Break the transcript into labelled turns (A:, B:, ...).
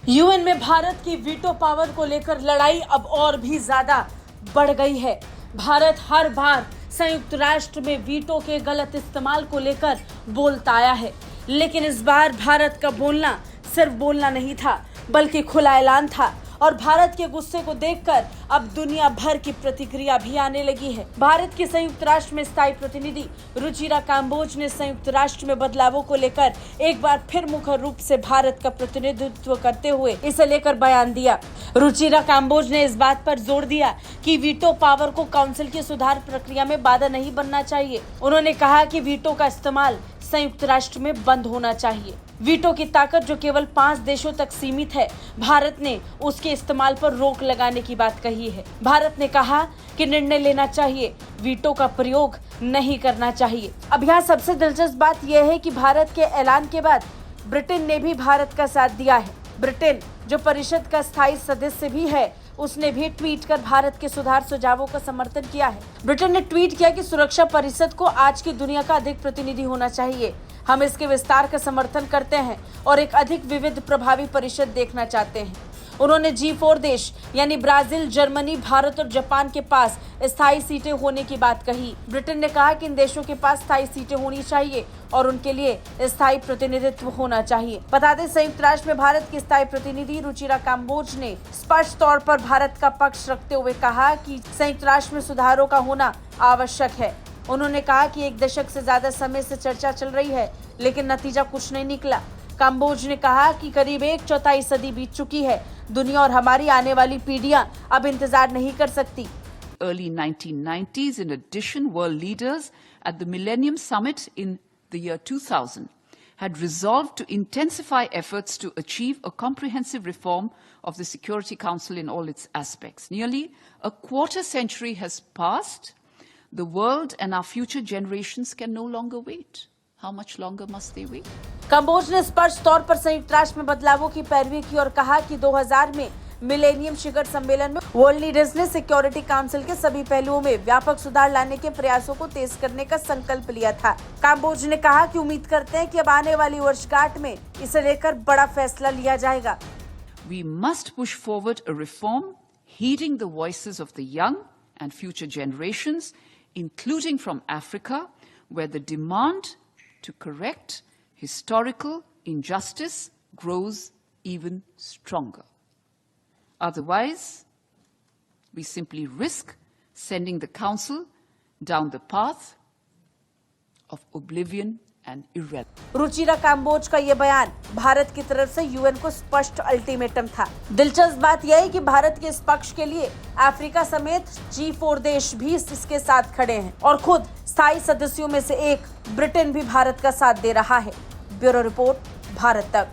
A: UN में भारत की veto power को लेकर लड़ाई अब और भी ज्यादा बढ़ गई है। भारत हर बार संयुक्त राष्ट्र में वीटो के गलत इस्तेमाल को लेकर बोलता आया है, लेकिन इस बार भारत का बोलना सिर्फ बोलना नहीं था, बल्कि खुला ऐलान था। और भारत के गुस्से को देखकर अब दुनिया भर की प्रतिक्रिया भी आने लगी है। भारत के संयुक्त राष्ट्र में स्थायी प्रतिनिधि रुचिरा काम्बोज ने संयुक्त राष्ट्र में बदलावों को लेकर एक बार फिर मुखर रूप से भारत का प्रतिनिधित्व करते हुए इसे लेकर बयान दिया। रुचिरा काम्बोज ने इस बात पर जोर दिया कि वीटो पावर को काउंसिल की सुधार प्रक्रिया में बाधा नहीं बनना चाहिए। उन्होंने कहा कि वीटो का इस्तेमाल संयुक्त राष्ट्र में बंद होना चाहिए। वीटो की ताकत जो केवल 5 देशों तक सीमित है, भारत ने उसके इस्तेमाल पर रोक लगाने की बात कही है। भारत ने कहा कि निर्णय लेना चाहिए, वीटो का प्रयोग नहीं करना चाहिए। अब यहाँ सबसे दिलचस्प बात यह है कि भारत के ऐलान के बाद ब्रिटेन ने भी भारत का साथ दिया है। ब्रिटेन जो परिषद का स्थायी सदस्य भी है, उसने भी ट्वीट कर भारत के सुधार सुझावों का समर्थन किया है। ब्रिटेन ने ट्वीट किया कि सुरक्षा परिषद को आज की दुनिया का अधिक प्रतिनिधि होना चाहिए। हम इसके विस्तार का समर्थन करते हैं और एक अधिक विविध प्रभावी परिषद देखना चाहते हैं। उन्होंने G4 देश यानी ब्राजील, जर्मनी, भारत और जापान के पास स्थायी सीटें होने की बात कही। ब्रिटेन ने कहा कि इन देशों के पास स्थायी सीटें होनी चाहिए और उनके लिए स्थायी प्रतिनिधित्व होना चाहिए। बता दें, संयुक्त राष्ट्र में भारत की स्थायी प्रतिनिधि रुचिरा काम्बोज ने स्पष्ट तौर पर भारत का पक्ष रखते हुए कहा कि संयुक्त राष्ट्र में सुधारों का होना आवश्यक है। उन्होंने कहा कि 1 दशक से ज्यादा समय से चर्चा चल रही है, लेकिन नतीजा कुछ नहीं निकला। काम्बोज ने कहा कि करीब 1/4 सदी बीत चुकी है। दुनिया और हमारी आने वाली पीढ़ियां अब इंतजार नहीं कर सकती।
B: Early 1990s, in addition, world leaders at the Millennium Summit in the year 2000 had resolved to intensify efforts to achieve a comprehensive reform of the Security Council in all its aspects. Nearly a quarter century has passed. The world and our future generations can no longer wait. How much longer must they wait?
A: Kamboj ने स्पष्ट तौर पर संयुक्त राष्ट्र में बदलावों की पैरवी की और कहा कि 2000 में मिलेनियम शिखर सम्मेलन में वर्ल्ड लीडर्स ने सिक्योरिटी काउंसिल के सभी पहलुओं में व्यापक सुधार लाने के प्रयासों को तेज करने का संकल्प लिया था। काम्बोज ने कहा कि उम्मीद करते हैं कि अब आने वाली वर्षगांठ में इसे लेकर बड़ा फैसला लिया जाएगा।
B: We must push forward a reform, heeding the voices of the young and future generations, including from Africa, where the demand to correct historical injustice grows even stronger. Otherwise, we simply risk sending the Council down the path of oblivion and irrelevance.
A: Ruchira Kamboj का ये बयान भारत की तरफ से UN को स्पष्ट ultimatum था। दिलचस्प बात यह है कि भारत के इस पक्ष के लिए अफ्रीका समेत G4 देश भी इसके साथ खड़े हैं और खुद स्थायी सदस्यों में से एक ब्रिटेन भी भारत का साथ दे रहा है। ब्यूरो रिपोर्ट, भारत तक।